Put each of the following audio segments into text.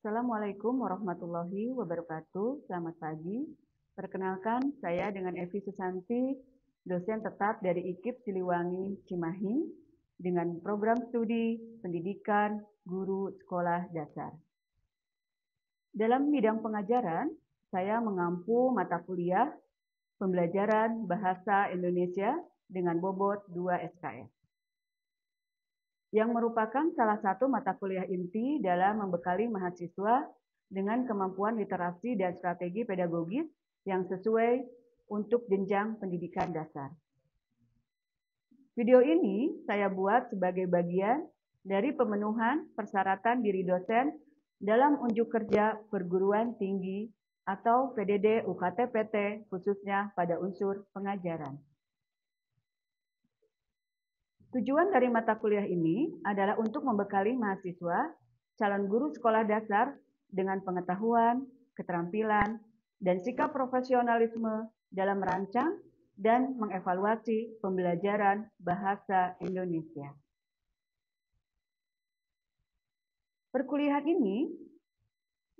Assalamualaikum warahmatullahi wabarakatuh. Selamat pagi. Perkenalkan, saya dengan Evi Susanti, dosen tetap dari IKIP Siliwangi Cimahi, dengan program studi pendidikan guru sekolah dasar. Dalam bidang pengajaran, saya mengampu mata kuliah pembelajaran bahasa Indonesia dengan bobot 2 SKS, yang merupakan salah satu mata kuliah inti dalam membekali mahasiswa dengan kemampuan literasi dan strategi pedagogis yang sesuai untuk jenjang pendidikan dasar. Video ini saya buat sebagai bagian dari pemenuhan persyaratan diri dosen dalam unjuk kerja perguruan tinggi atau PDD UKT-PT khususnya pada unsur pengajaran. Tujuan dari mata kuliah ini adalah untuk membekali mahasiswa calon guru sekolah dasar dengan pengetahuan, keterampilan, dan sikap profesionalisme dalam merancang dan mengevaluasi pembelajaran bahasa Indonesia. Perkuliahan ini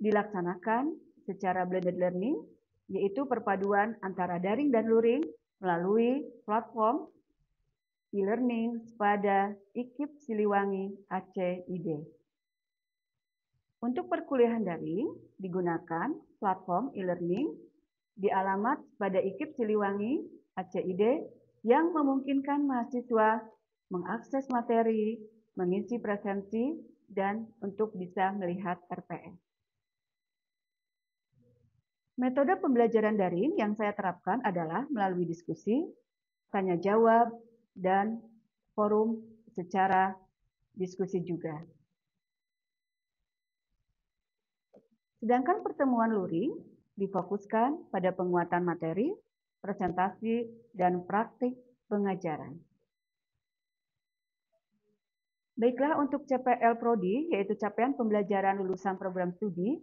dilaksanakan secara blended learning, yaitu perpaduan antara daring dan luring melalui platform e-learning pada IKIP Siliwangi ACID. Untuk perkuliahan daring digunakan platform e-learning di alamat pada IKIP Siliwangi ACID yang memungkinkan mahasiswa mengakses materi, mengisi presensi, dan untuk bisa melihat RPS. Metode pembelajaran daring yang saya terapkan adalah melalui diskusi, tanya jawab, dan forum secara diskusi juga. Sedangkan pertemuan luring difokuskan pada penguatan materi, presentasi, dan praktik pengajaran. Baiklah, untuk CPL Prodi, yaitu capaian pembelajaran lulusan program studi,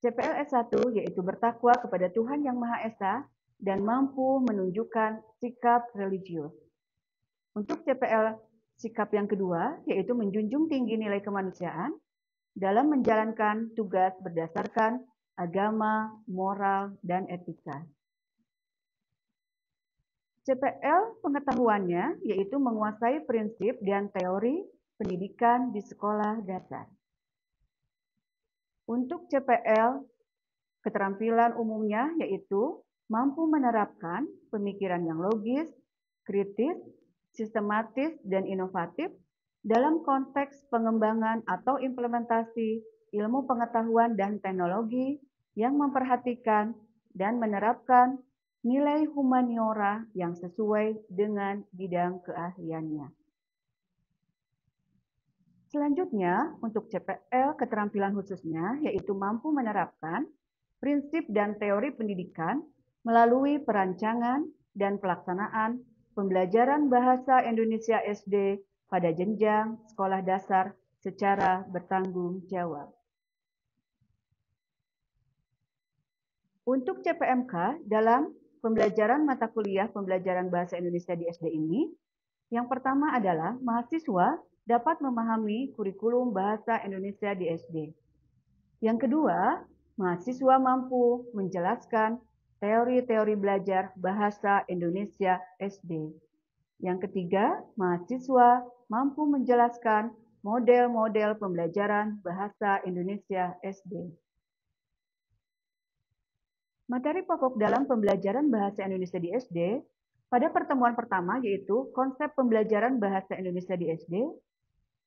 CPL S1 yaitu bertakwa kepada Tuhan Yang Maha Esa dan mampu menunjukkan sikap religius. Untuk CPL sikap yang kedua, yaitu menjunjung tinggi nilai kemanusiaan dalam menjalankan tugas berdasarkan agama, moral, dan etika. CPL pengetahuannya yaitu menguasai prinsip dan teori pendidikan di sekolah dasar. Untuk CPL keterampilan umumnya yaitu mampu menerapkan pemikiran yang logis, kritis, sistematis, dan inovatif dalam konteks pengembangan atau implementasi ilmu pengetahuan dan teknologi yang memperhatikan dan menerapkan nilai humaniora yang sesuai dengan bidang keahliannya. Selanjutnya, untuk CPL keterampilan khususnya, yaitu mampu menerapkan prinsip dan teori pendidikan melalui perancangan dan pelaksanaan pembelajaran bahasa Indonesia SD pada jenjang sekolah dasar secara bertanggung jawab. Untuk CPMK dalam pembelajaran mata kuliah pembelajaran bahasa Indonesia di SD ini, yang pertama adalah mahasiswa dapat memahami kurikulum bahasa Indonesia di SD. Yang kedua, mahasiswa mampu menjelaskan teori-teori belajar bahasa Indonesia SD. Yang ketiga, mahasiswa mampu menjelaskan model-model pembelajaran bahasa Indonesia SD. Materi pokok dalam pembelajaran bahasa Indonesia di SD pada pertemuan pertama yaitu konsep pembelajaran bahasa Indonesia di SD.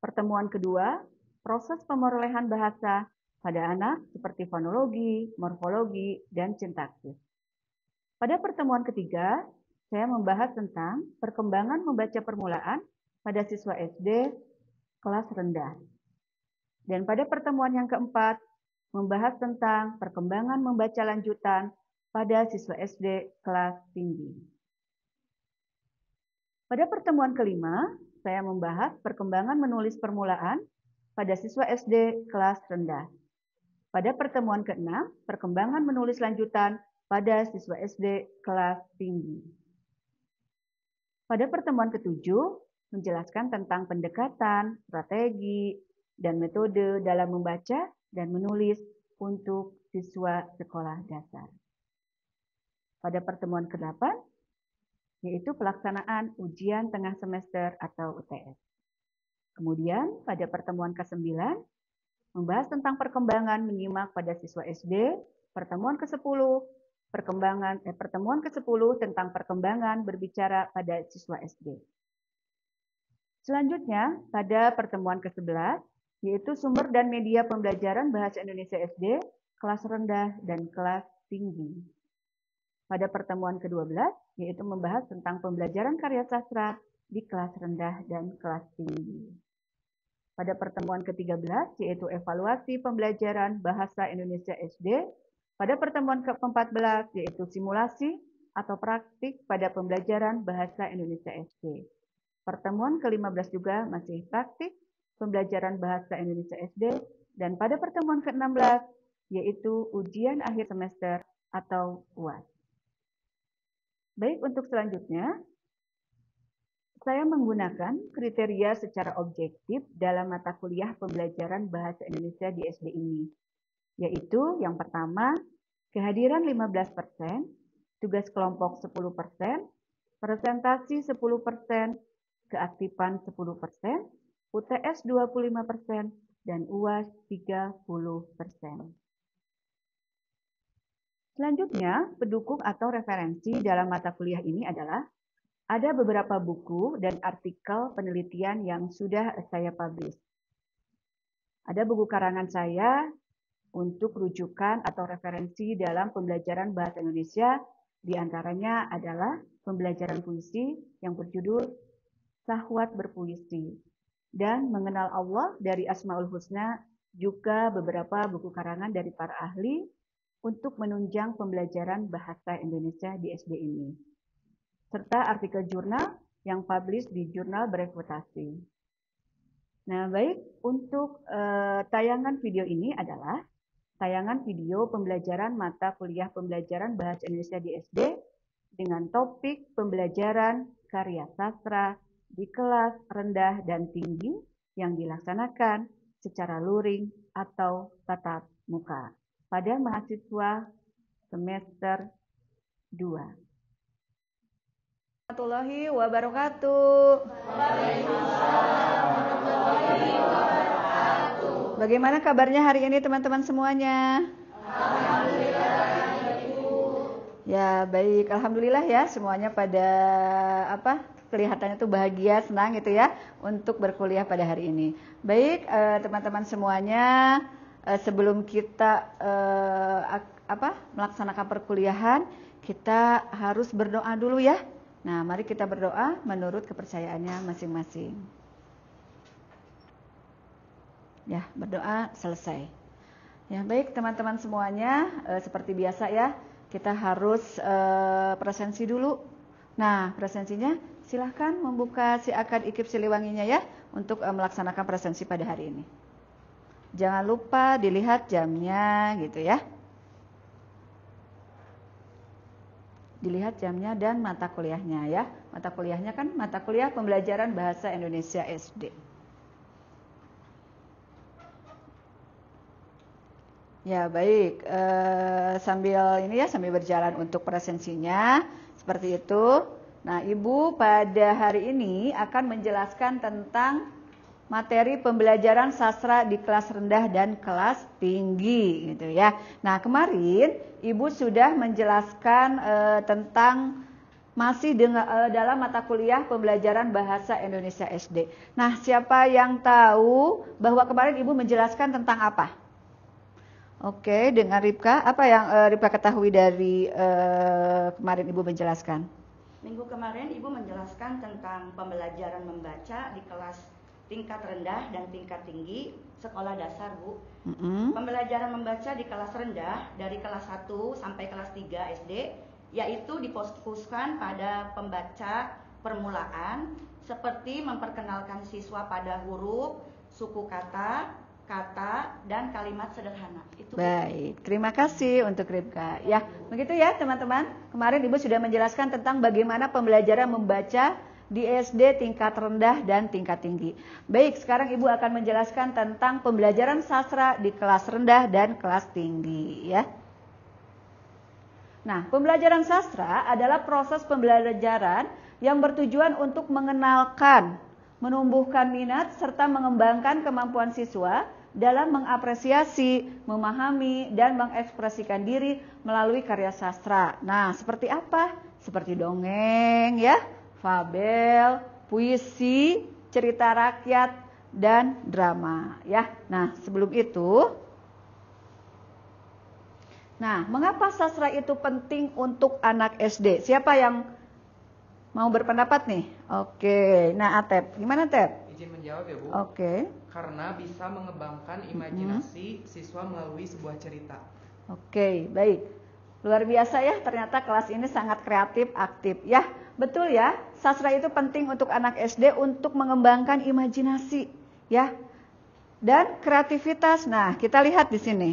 Pertemuan kedua, proses pemerolehan bahasa pada anak seperti fonologi, morfologi, dan sintaksis. Pada pertemuan ketiga, saya membahas tentang perkembangan membaca permulaan pada siswa SD kelas rendah. Dan pada pertemuan yang keempat, membahas tentang perkembangan membaca lanjutan pada siswa SD kelas tinggi. Pada pertemuan kelima, saya membahas perkembangan menulis permulaan pada siswa SD kelas rendah. Pada pertemuan ke-6, perkembangan menulis lanjutan pada siswa SD kelas tinggi. Pada pertemuan ke-7, menjelaskan tentang pendekatan, strategi, dan metode dalam membaca dan menulis untuk siswa sekolah dasar. Pada pertemuan ke-8, yaitu pelaksanaan ujian tengah semester atau UTS. Kemudian pada pertemuan ke-9, membahas tentang perkembangan menyimak pada siswa SD, pertemuan ke-10, pertemuan ke-10 tentang perkembangan berbicara pada siswa SD. Selanjutnya, pada pertemuan ke-11, yaitu sumber dan media pembelajaran bahasa Indonesia SD, kelas rendah dan kelas tinggi. Pada pertemuan ke-12, yaitu membahas tentang pembelajaran karya sastra di kelas rendah dan kelas tinggi. Pada pertemuan ke-13, yaitu evaluasi pembelajaran bahasa Indonesia SD. Pada pertemuan ke-14, yaitu simulasi atau praktik pada pembelajaran bahasa Indonesia SD. Pertemuan ke-15 juga masih praktik pembelajaran bahasa Indonesia SD. Dan pada pertemuan ke-16, yaitu ujian akhir semester atau UAS. Baik, untuk selanjutnya, saya menggunakan kriteria secara objektif dalam mata kuliah pembelajaran bahasa Indonesia di SD ini, yaitu yang pertama, kehadiran 15%, tugas kelompok 10%, presentasi 10%, keaktifan 10%, UTS 25%, dan UAS 30%. Selanjutnya, pendukung atau referensi dalam mata kuliah ini adalah ada beberapa buku dan artikel penelitian yang sudah saya publish. Ada buku karangan saya untuk rujukan atau referensi dalam pembelajaran bahasa Indonesia, di antaranya adalah pembelajaran puisi yang berjudul Sahwat Berpuisi dan Mengenal Allah dari Asmaul Husna, juga beberapa buku karangan dari para ahli untuk menunjang pembelajaran bahasa Indonesia di SD ini, serta artikel jurnal yang publish di jurnal bereputasi. Nah, baik, untuk tayangan video ini adalah tayangan video pembelajaran mata kuliah pembelajaran bahasa Indonesia di SD dengan topik pembelajaran karya sastra di kelas rendah dan tinggi yang dilaksanakan secara luring atau tatap muka pada mahasiswa semester 2. Warahmatullahi wabarakatuh. Bagaimana kabarnya hari ini teman-teman semuanya? Alhamdulillah, Ibu. Ya, baik. Alhamdulillah ya, semuanya pada kelihatannya tuh bahagia, senang gitu ya untuk berkuliah pada hari ini. Baik, teman-teman semuanya, sebelum kita melaksanakan perkuliahan, kita harus berdoa dulu ya. Nah, mari kita berdoa menurut kepercayaannya masing-masing. Ya, berdoa selesai. Ya, baik teman-teman semuanya, seperti biasa ya, kita harus presensi dulu. Nah, presensinya silahkan membuka si akad ikip Siliwanginya ya, untuk melaksanakan presensi pada hari ini. Jangan lupa dilihat jamnya gitu ya. Dilihat jamnya dan mata kuliahnya ya. Mata kuliahnya kan mata kuliah pembelajaran bahasa Indonesia SD. Ya baik, sambil berjalan untuk presensinya seperti itu. Nah, Ibu pada hari ini akan menjelaskan tentang materi pembelajaran sastra di kelas rendah dan kelas tinggi gitu ya. Nah, kemarin Ibu sudah menjelaskan tentang masih dalam mata kuliah pembelajaran bahasa Indonesia SD. Nah, siapa yang tahu bahwa kemarin Ibu menjelaskan tentang apa? Oke, dengan Ripka, apa yang Ripka ketahui dari kemarin Ibu menjelaskan? Minggu kemarin Ibu menjelaskan tentang pembelajaran membaca di kelas tingkat rendah dan tingkat tinggi sekolah dasar, Bu. Pembelajaran membaca di kelas rendah dari kelas 1 sampai kelas 3 SD yaitu difokuskan pada pembaca permulaan seperti memperkenalkan siswa pada huruf, suku kata, dan kalimat sederhana. Itu. Baik, terima kasih untuk Ripka. Ya, begitu ya teman-teman. Kemarin Ibu sudah menjelaskan tentang bagaimana pembelajaran membaca di SD tingkat rendah dan tingkat tinggi. Baik, sekarang Ibu akan menjelaskan tentang pembelajaran sastra di kelas rendah dan kelas tinggi ya. Nah, pembelajaran sastra adalah proses pembelajaran yang bertujuan untuk mengenalkan, menumbuhkan minat, serta mengembangkan kemampuan siswa dalam mengapresiasi, memahami, dan mengekspresikan diri melalui karya sastra. Nah, seperti apa? Seperti dongeng, ya, fabel, puisi, cerita rakyat, dan drama. Ya. Nah, sebelum itu, mengapa sastra itu penting untuk anak SD? Siapa yang mau berpendapat nih? Oke, nah Atep, gimana Atep? Izin menjawab ya Bu. Oke. Karena bisa mengembangkan imajinasi siswa melalui sebuah cerita. Oke, baik. Luar biasa ya, ternyata kelas ini sangat kreatif, aktif. Ya, betul ya, sastra itu penting untuk anak SD untuk mengembangkan imajinasi. Ya, dan kreativitas. Nah, kita lihat di sini.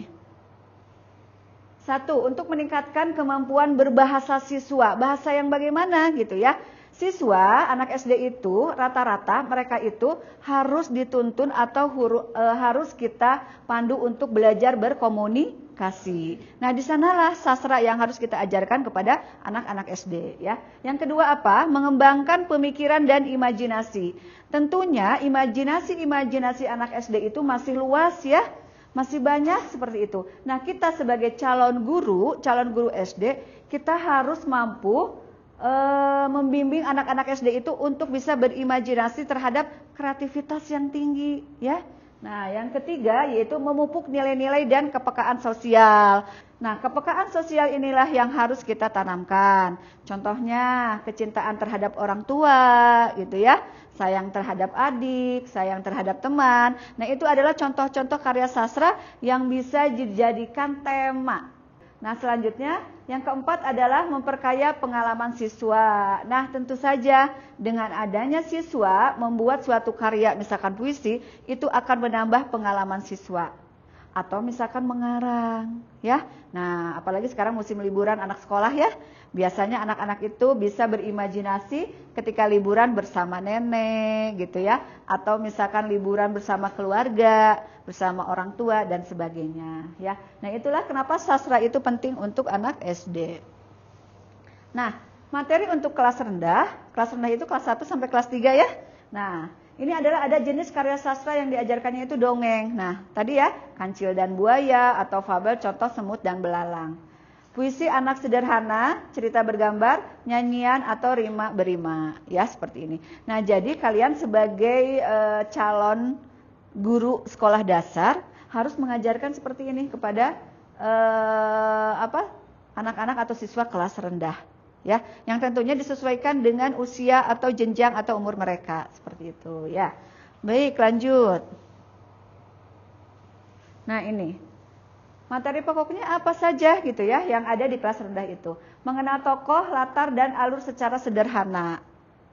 1, untuk meningkatkan kemampuan berbahasa siswa. Bahasa yang bagaimana gitu ya. Siswa, anak SD itu rata-rata mereka itu harus dituntun atau harus kita pandu untuk belajar berkomunikasi. Nah, di sanalah sastra yang harus kita ajarkan kepada anak-anak SD ya. Yang kedua apa? Mengembangkan pemikiran dan imajinasi. Tentunya imajinasi anak SD itu masih luas ya. Masih banyak seperti itu. Nah, kita sebagai calon guru SD, kita harus mampu membimbing anak-anak SD itu untuk bisa berimajinasi terhadap kreativitas yang tinggi, ya. Nah, yang ketiga yaitu memupuk nilai-nilai dan kepekaan sosial. Nah, kepekaan sosial inilah yang harus kita tanamkan. Contohnya, kecintaan terhadap orang tua, gitu ya. Sayang terhadap adik, sayang terhadap teman. Nah, itu adalah contoh-contoh karya sastra yang bisa dijadikan tema. Nah, selanjutnya yang keempat adalah memperkaya pengalaman siswa. Nah, tentu saja dengan adanya siswa membuat suatu karya, misalkan puisi, itu akan menambah pengalaman siswa. Atau misalkan mengarang, ya. Nah, apalagi sekarang musim liburan anak sekolah ya. Biasanya anak-anak itu bisa berimajinasi ketika liburan bersama nenek gitu ya. Atau misalkan liburan bersama keluarga, bersama orang tua dan sebagainya ya. Nah, itulah kenapa sastra itu penting untuk anak SD. Nah, materi untuk kelas rendah itu kelas 1 sampai kelas 3 ya. Nah, ini adalah ada jenis karya sastra yang diajarkannya itu dongeng. Nah, tadi ya, Kancil dan Buaya atau fabel contoh semut dan belalang. Puisi anak sederhana, cerita bergambar, nyanyian atau rima berima. Ya, seperti ini. Nah, jadi kalian sebagai calon guru sekolah dasar harus mengajarkan seperti ini kepada anak-anak atau siswa kelas rendah. Ya, yang tentunya disesuaikan dengan usia atau jenjang atau umur mereka, seperti itu ya. Baik, lanjut. Nah, ini materi pokoknya apa saja gitu ya yang ada di kelas rendah itu. Mengenal tokoh, latar dan alur secara sederhana.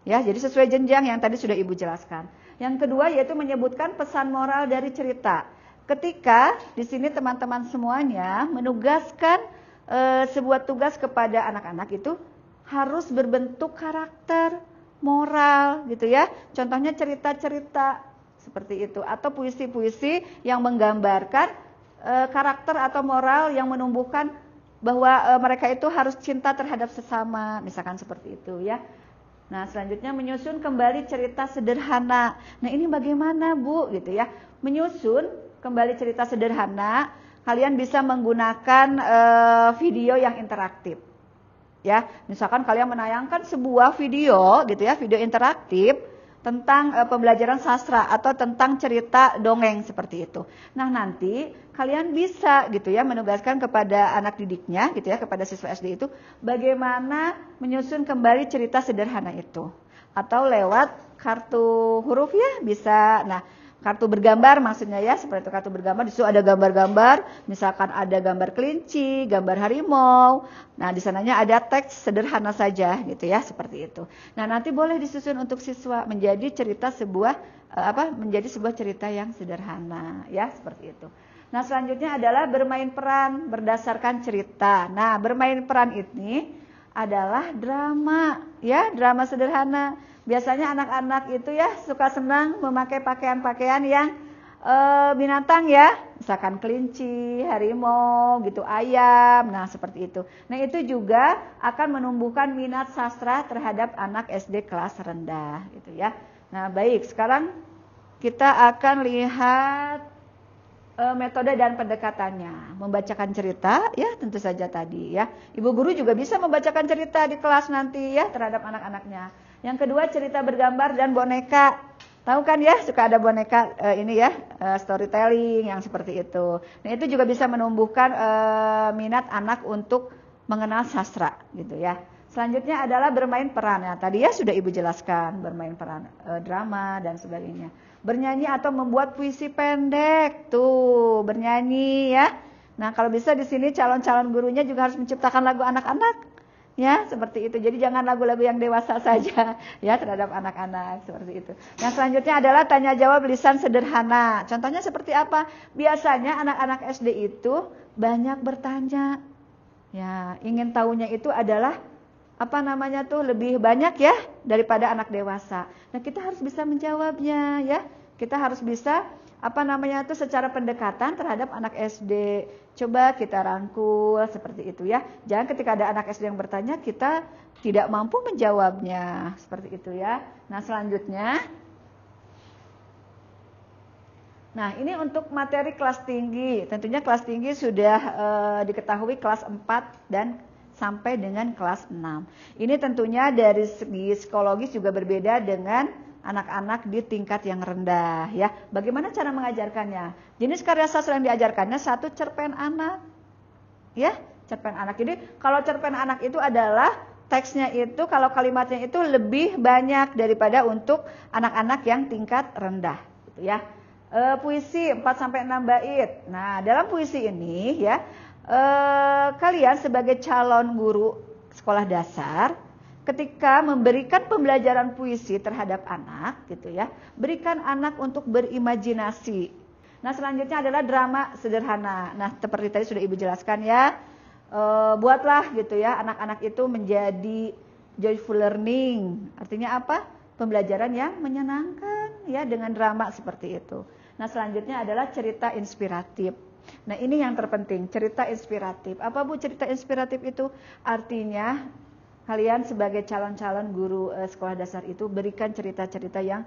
Ya, jadi sesuai jenjang yang tadi sudah Ibu jelaskan. Yang kedua yaitu menyebutkan pesan moral dari cerita. Ketika di sini teman-teman semuanya menugaskan sebuah tugas kepada anak-anak itu harus berbentuk karakter, moral gitu ya. Contohnya cerita-cerita seperti itu atau puisi-puisi yang menggambarkan karakter atau moral yang menumbuhkan bahwa mereka itu harus cinta terhadap sesama, misalkan seperti itu ya. Nah, selanjutnya menyusun kembali cerita sederhana. Nah, ini bagaimana Bu gitu ya. Menyusun kembali cerita sederhana, kalian bisa menggunakan video yang interaktif. Ya, misalkan kalian menayangkan sebuah video gitu ya, video interaktif tentang pembelajaran sastra atau tentang cerita dongeng seperti itu. Nah, nanti kalian bisa gitu ya menugaskan kepada anak didiknya gitu ya, kepada siswa SD itu bagaimana menyusun kembali cerita sederhana itu. Atau lewat kartu huruf ya bisa. Nah, kartu bergambar maksudnya ya, seperti itu kartu bergambar. Di situ ada gambar-gambar, misalkan ada gambar kelinci, gambar harimau. Nah, di sananya ada teks sederhana saja gitu ya, seperti itu. Nah, nanti boleh disusun untuk siswa menjadi cerita menjadi sebuah cerita yang sederhana ya, seperti itu. Nah, selanjutnya adalah bermain peran berdasarkan cerita. Nah, bermain peran ini adalah drama ya, drama sederhana. Biasanya anak-anak itu ya suka senang memakai pakaian-pakaian yang binatang ya, misalkan kelinci, harimau gitu, ayam, nah seperti itu. Nah itu juga akan menumbuhkan minat sastra terhadap anak SD kelas rendah gitu ya. Nah baik, sekarang kita akan lihat metode dan pendekatannya. Membacakan cerita ya tentu saja tadi ya. Ibu guru juga bisa membacakan cerita di kelas nanti ya terhadap anak-anaknya. Yang kedua cerita bergambar dan boneka. Tahu kan ya, suka ada boneka ini ya, storytelling yang seperti itu. Nah, itu juga bisa menumbuhkan minat anak untuk mengenal sastra gitu ya. Selanjutnya adalah bermain peran. Nah, tadi ya sudah Ibu jelaskan, bermain peran drama dan sebagainya. Bernyanyi atau membuat puisi pendek. Tuh, bernyanyi ya. Nah, kalau bisa di sini calon-calon gurunya juga harus menciptakan lagu anak-anak. Ya, seperti itu. Jadi jangan lagu-lagu yang dewasa saja ya terhadap anak-anak seperti itu. Yang selanjutnya adalah tanya jawab lisan sederhana. Contohnya seperti apa? Biasanya anak-anak SD itu banyak bertanya. Ya, ingin tahunya itu adalah apa namanya tuh lebih banyak ya daripada anak dewasa. Nah, kita harus bisa menjawabnya ya. Kita harus bisa apa namanya tuh secara pendekatan terhadap anak SD. Coba kita rangkul seperti itu ya. Jangan ketika ada anak SD yang bertanya kita tidak mampu menjawabnya. Seperti itu ya. Nah, selanjutnya. Nah, ini untuk materi kelas tinggi. Tentunya kelas tinggi sudah diketahui kelas 4 dan sampai dengan kelas 6. Ini tentunya dari segi psikologis juga berbeda dengan anak-anak di tingkat yang rendah ya. Bagaimana cara mengajarkannya? Jenis karya sastra yang diajarkannya satu cerpen anak. Ya, cerpen anak. Jadi kalau cerpen anak itu adalah teksnya itu kalau kalimatnya itu lebih banyak daripada untuk anak-anak yang tingkat rendah gitu ya. Puisi 4 sampai 6 bait. Nah, dalam puisi ini ya kalian sebagai calon guru sekolah dasar ketika memberikan pembelajaran puisi terhadap anak gitu ya, berikan anak untuk berimajinasi. Nah, selanjutnya adalah drama sederhana. Nah, seperti tadi sudah Ibu jelaskan ya. Buatlah gitu ya anak-anak itu menjadi joyful learning. Artinya apa? Pembelajaran yang menyenangkan ya dengan drama seperti itu. Nah, selanjutnya adalah cerita inspiratif. Nah, ini yang terpenting, cerita inspiratif. Apa Bu cerita inspiratif itu? Artinya kalian sebagai calon-calon guru sekolah dasar itu berikan cerita-cerita yang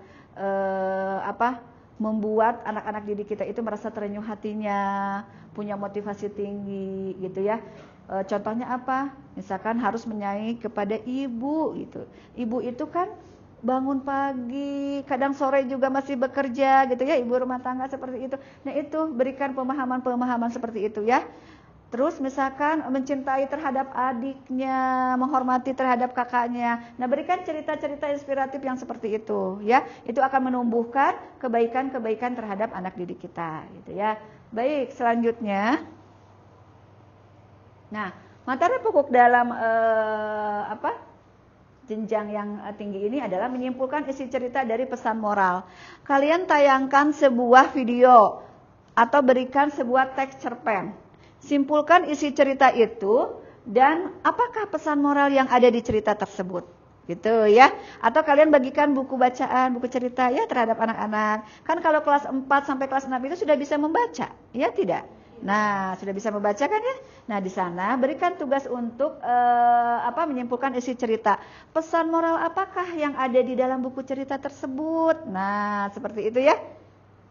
membuat anak-anak didik kita itu merasa terenyuh hatinya, punya motivasi tinggi gitu ya. Contohnya apa? Misalkan harus menyayangi kepada ibu gitu. Ibu itu kan bangun pagi, kadang sore juga masih bekerja gitu ya, ibu rumah tangga seperti itu. Nah, itu berikan pemahaman-pemahaman seperti itu ya. Terus misalkan mencintai terhadap adiknya, menghormati terhadap kakaknya. Nah, berikan cerita-cerita inspiratif yang seperti itu ya. Itu akan menumbuhkan kebaikan-kebaikan terhadap anak didik kita gitu ya. Baik, selanjutnya. Nah, materi pokok dalam jenjang yang tinggi ini adalah menyimpulkan isi cerita dari pesan moral. Kalian tayangkan sebuah video atau berikan sebuah teks cerpen. Simpulkan isi cerita itu dan apakah pesan moral yang ada di cerita tersebut. Gitu ya. Atau kalian bagikan buku bacaan, buku cerita ya terhadap anak-anak. Kan kalau kelas 4 sampai kelas 6 itu sudah bisa membaca, ya tidak? Nah, sudah bisa membaca kan ya? Nah, di sana berikan tugas untuk menyimpulkan isi cerita. Pesan moral apakah yang ada di dalam buku cerita tersebut? Nah, seperti itu ya.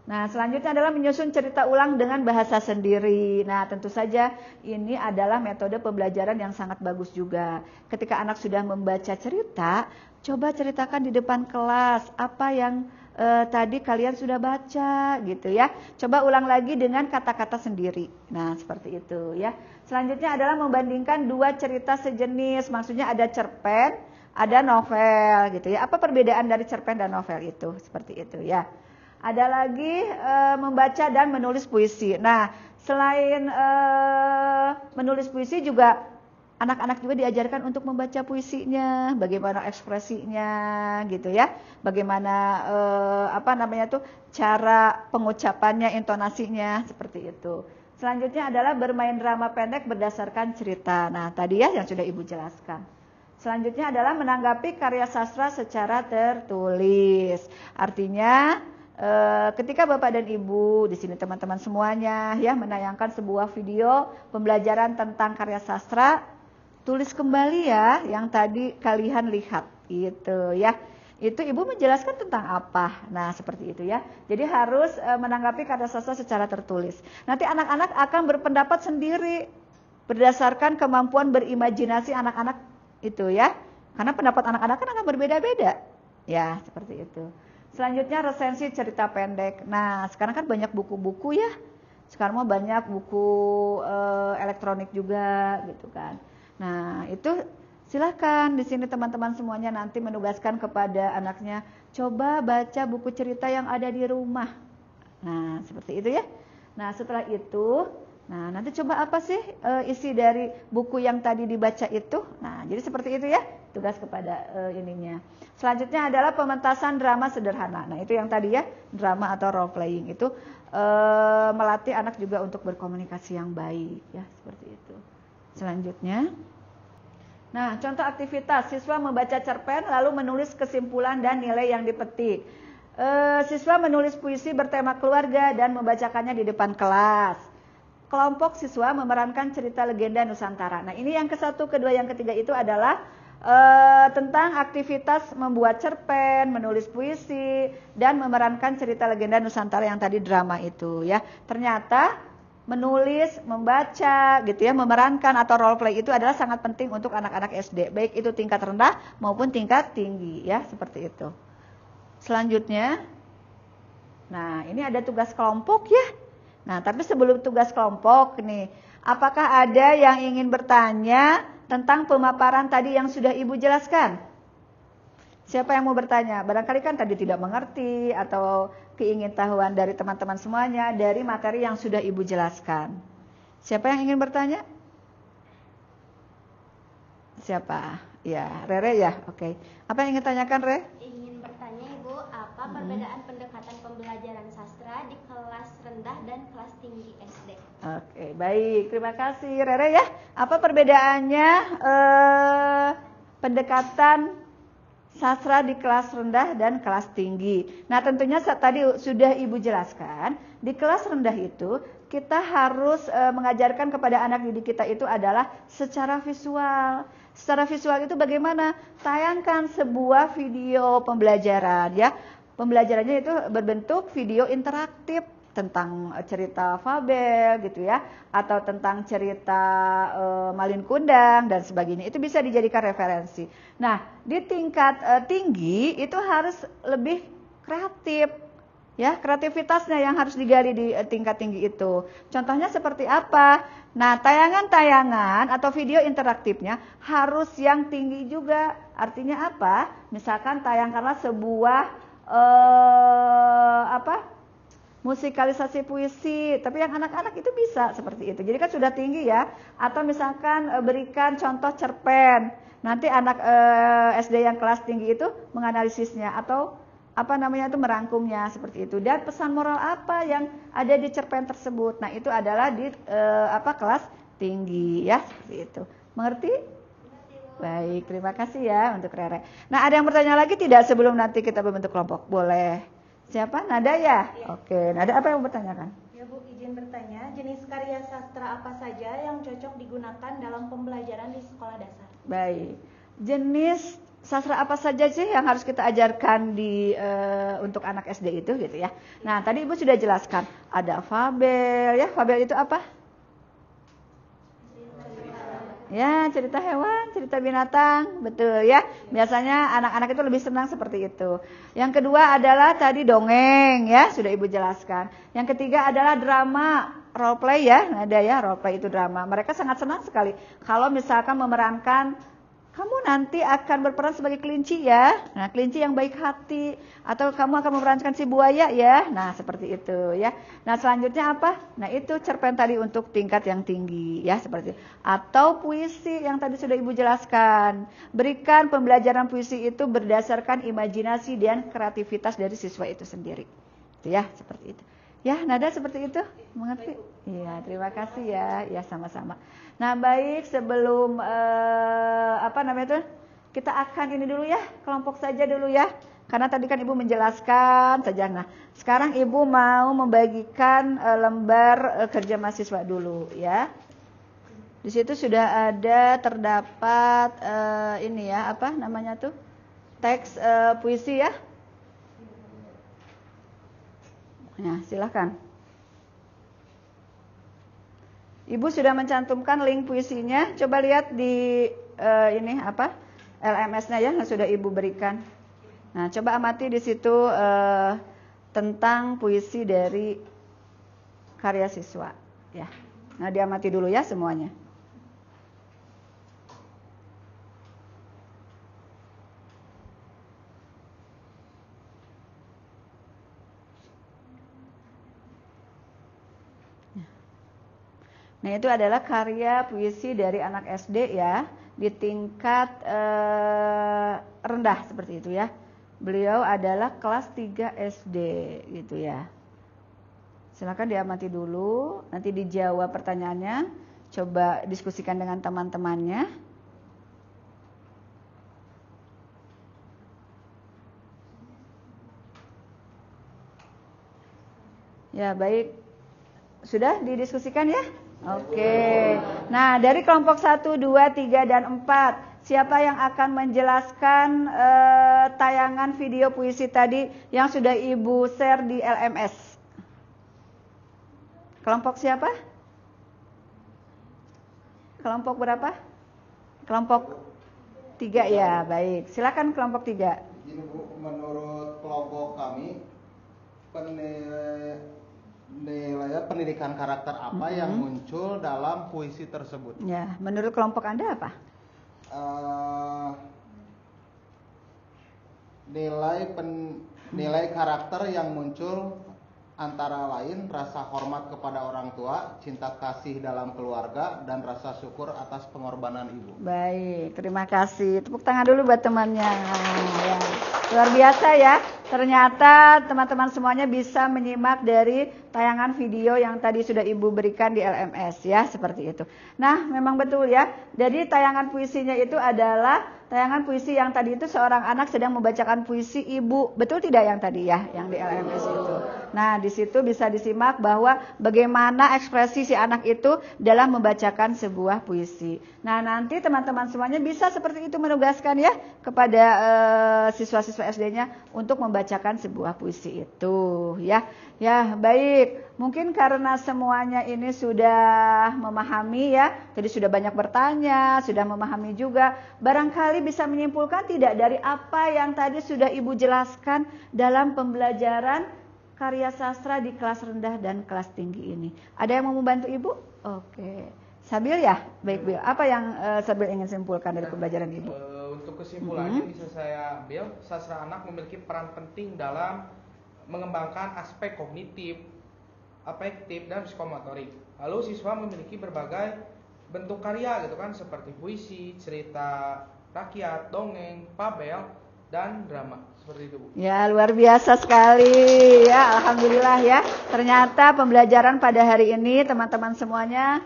Nah, selanjutnya adalah menyusun cerita ulang dengan bahasa sendiri. Nah, tentu saja ini adalah metode pembelajaran yang sangat bagus juga. Ketika anak sudah membaca cerita, coba ceritakan di depan kelas apa yang tadi kalian sudah baca gitu ya. Coba ulang lagi dengan kata-kata sendiri. Nah, seperti itu ya. Selanjutnya adalah membandingkan dua cerita sejenis. Maksudnya ada cerpen, ada novel gitu ya. Apa perbedaan dari cerpen dan novel itu? Seperti itu ya. Ada lagi membaca dan menulis puisi. Nah, selain menulis puisi juga anak-anak juga diajarkan untuk membaca puisinya, bagaimana ekspresinya gitu ya. Bagaimana cara pengucapannya, intonasinya seperti itu. Selanjutnya adalah bermain drama pendek berdasarkan cerita. Nah, tadi ya yang sudah Ibu jelaskan. Selanjutnya adalah menanggapi karya sastra secara tertulis. Artinya ketika Bapak dan Ibu di sini teman-teman semuanya ya menayangkan sebuah video pembelajaran tentang karya sastra, tulis kembali ya yang tadi kalian lihat gitu ya. Itu Ibu menjelaskan tentang apa. Nah, seperti itu ya. Jadi harus menanggapi karya sastra secara tertulis. Nanti anak-anak akan berpendapat sendiri berdasarkan kemampuan berimajinasi anak-anak itu ya. Karena pendapat anak-anak kan akan berbeda-beda. Ya, seperti itu. Selanjutnya resensi cerita pendek. Nah, sekarang kan banyak buku-buku ya. Sekarang mah banyak buku elektronik juga gitu kan. Nah, itu silakan di sini teman-teman semuanya nanti menugaskan kepada anaknya, coba baca buku cerita yang ada di rumah. Nah, seperti itu ya. Nah, setelah itu, nah nanti coba apa sih isi dari buku yang tadi dibaca itu. Nah, jadi seperti itu ya, tugas kepada ininya. Selanjutnya adalah pementasan drama sederhana. Nah, itu yang tadi ya, drama atau role playing itu melatih anak juga untuk berkomunikasi yang baik ya, seperti itu. Selanjutnya, nah contoh aktivitas, siswa membaca cerpen lalu menulis kesimpulan dan nilai yang dipetik. Siswa menulis puisi bertema keluarga dan membacakannya di depan kelas. Kelompok siswa memerankan cerita legenda Nusantara. Nah ini yang ke-1, kedua, yang ketiga itu adalah tentang aktivitas membuat cerpen, menulis puisi, dan memerankan cerita legenda Nusantara yang tadi drama itu ya. Ternyata menulis, membaca gitu ya, memerankan atau role play itu adalah sangat penting untuk anak-anak SD, baik itu tingkat rendah maupun tingkat tinggi ya, seperti itu. Selanjutnya, nah ini ada tugas kelompok ya. Nah, tapi sebelum tugas kelompok nih, apakah ada yang ingin bertanya tentang pemaparan tadi yang sudah Ibu jelaskan? Siapa yang mau bertanya? Barangkali kan tadi tidak mengerti atau keingintahuan dari teman-teman semuanya dari materi yang sudah Ibu jelaskan. Siapa yang ingin bertanya? Siapa? Ya, Rere ya? Oke. Apa yang ingin tanyakan, Re? Ingin bertanya Ibu, apa perbedaan pendekatan pembelajaran sastra di kelas rendah dan kelas tinggi SD? Oke, baik. Terima kasih, Rere ya. Apa perbedaannya pendekatan sastra di kelas rendah dan kelas tinggi? Nah, tentunya tadi sudah Ibu jelaskan, di kelas rendah itu kita harus mengajarkan kepada anak didik kita itu adalah secara visual. Secara visual itu bagaimana? Tayangkan sebuah video pembelajaran ya. Pembelajarannya itu berbentuk video interaktif tentang cerita fabel gitu ya, atau tentang cerita Malin Kundang dan sebagainya. Itu bisa dijadikan referensi. Nah, di tingkat tinggi itu harus lebih kreatif ya, kreativitasnya yang harus digali di tingkat tinggi itu. Contohnya seperti apa? Nah, tayangan-tayangan atau video interaktifnya harus yang tinggi juga. Artinya apa? Misalkan tayangkanlah sebuah musikalisasi puisi, tapi yang anak-anak itu bisa seperti itu. Jadi kan sudah tinggi ya. Atau misalkan berikan contoh cerpen. Nanti anak SD yang kelas tinggi itu menganalisisnya atau merangkumnya seperti itu. Dan pesan moral apa yang ada di cerpen tersebut. Nah, itu adalah di kelas tinggi ya, seperti itu. Mengerti? Baik, terima kasih ya untuk Rere. Nah, ada yang bertanya lagi tidak sebelum nanti kita membentuk kelompok? Boleh. Siapa? Nada ya? Oke, Nada apa yang mau bertanyakan? Ya Bu, izin bertanya, jenis karya sastra apa saja yang cocok digunakan dalam pembelajaran di sekolah dasar? Baik, jenis sastra apa saja sih yang harus kita ajarkan di untuk anak SD itu gitu ya. Nah, tadi Ibu sudah jelaskan, ada fabel ya. Fabel itu apa? Ya, cerita hewan, cerita binatang, betul ya. Biasanya anak-anak itu lebih senang seperti itu. Yang kedua adalah tadi dongeng ya, sudah Ibu jelaskan. Yang ketiga adalah drama, role play ya. Ada ya, role play itu drama. Mereka sangat senang sekali kalau misalkan memerankan, kamu nanti akan berperan sebagai kelinci ya. Nah, kelinci yang baik hati, atau kamu akan memerankan si buaya ya. Nah, seperti itu ya. Nah, selanjutnya apa? Nah, itu cerpen tadi untuk tingkat yang tinggi ya, seperti itu. Atau puisi yang tadi sudah Ibu jelaskan. Berikan pembelajaran puisi itu berdasarkan imajinasi dan kreativitas dari siswa itu sendiri. Itu ya, seperti itu. Ya, Nada seperti itu? Mengerti? Iya, terima kasih ya. Ya, sama-sama. Nah, baik, sebelum kita akan ini dulu ya, kelompok saja dulu ya. Karena tadi kan Ibu menjelaskan saja. Nah, sekarang Ibu mau membagikan lembar kerja mahasiswa dulu ya. Di situ sudah ada terdapat ini ya, apa namanya tuh? Teks puisi ya. Nah, silakan. Ibu sudah mencantumkan link puisinya. Coba lihat di ini apa? LMS-nya ya yang sudah Ibu berikan. Nah, coba amati di situ tentang puisi dari karya siswa ya. Nah, diamati dulu ya semuanya. Nah, itu adalah karya puisi dari anak SD ya, di tingkat rendah seperti itu ya. Beliau adalah kelas 3 SD gitu ya. Silakan diamati dulu, nanti dijawab pertanyaannya, coba diskusikan dengan teman-temannya. Ya, baik. Sudah didiskusikan ya? Oke. Nah, dari kelompok 1, 2, 3, dan 4, siapa yang akan menjelaskan tayangan video puisi tadi yang sudah Ibu share di LMS? Kelompok siapa? Kelompok berapa? Kelompok 3 ya, baik. Silakan kelompok 3. Ini Bu, menurut kelompok kami penilaian pendidikan karakter apa yang muncul dalam puisi tersebut? Ya, menurut kelompok Anda apa? Nilai karakter yang muncul antara lain rasa hormat kepada orang tua, cinta kasih dalam keluarga, dan rasa syukur atas pengorbanan ibu. Baik, terima kasih. Tepuk tangan dulu buat temannya. Ya, luar biasa ya. Ternyata teman-teman semuanya bisa menyimak dari tayangan video yang tadi sudah Ibu berikan di LMS ya, seperti itu. Nah, memang betul ya. Jadi tayangan puisinya itu adalah tayangan puisi yang tadi itu seorang anak sedang membacakan puisi ibu. Betul tidak yang tadi ya, yang di LMS itu. Nah, di situ bisa disimak bahwa bagaimana ekspresi si anak itu dalam membacakan sebuah puisi. Nah, nanti teman-teman semuanya bisa seperti itu menugaskan ya kepada siswa-siswa SD-nya untuk membacakan sebuah puisi itu ya. Ya, baik. Mungkin karena semuanya ini sudah memahami ya, jadi sudah banyak bertanya, sudah memahami juga. Barangkali bisa menyimpulkan tidak dari apa yang tadi sudah Ibu jelaskan dalam pembelajaran karya sastra di kelas rendah dan kelas tinggi ini. Ada yang mau membantu Ibu? Oke. Sabil ya? Baik, Bil. Apa yang Sabil ingin simpulkan dari pembelajaran Ibu? Untuk kesimpulannya bisa saya ambil, sastra anak memiliki peran penting dalam mengembangkan aspek kognitif, afektif, dan psikomotorik. Lalu siswa memiliki berbagai bentuk karya gitu kan, seperti puisi, cerita rakyat, dongeng, fabel, dan drama. Seperti itu, Bu. Ya, luar biasa sekali ya, alhamdulillah ya. Ternyata pembelajaran pada hari ini teman-teman semuanya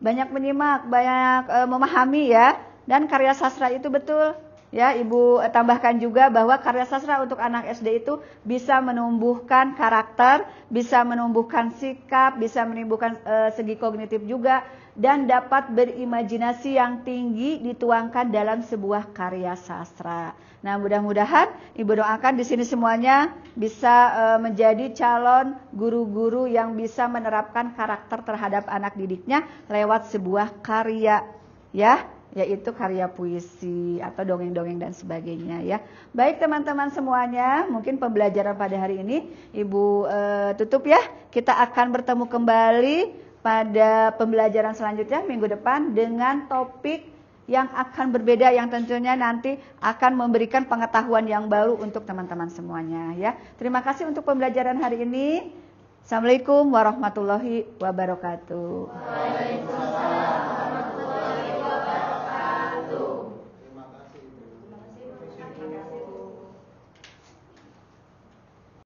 banyak menyimak, banyak memahami ya. Dan karya sastra itu betul ya, Ibu tambahkan juga bahwa karya sastra untuk anak SD itu bisa menumbuhkan karakter, bisa menumbuhkan sikap, bisa menumbuhkan segi kognitif juga, dan dapat berimajinasi yang tinggi dituangkan dalam sebuah karya sastra. Nah, mudah-mudahan Ibu doakan di sini semuanya bisa menjadi calon guru-guru yang bisa menerapkan karakter terhadap anak didiknya lewat sebuah karya ya, yaitu karya puisi atau dongeng-dongeng dan sebagainya ya. Baik teman-teman semuanya, mungkin pembelajaran pada hari ini Ibu tutup ya. Kita akan bertemu kembali pada pembelajaran selanjutnya minggu depan dengan topik yang akan berbeda, yang tentunya nanti akan memberikan pengetahuan yang baru untuk teman-teman semuanya ya. Terima kasih untuk pembelajaran hari ini. Assalamualaikum warahmatullahi wabarakatuh. Waalaikumsalam.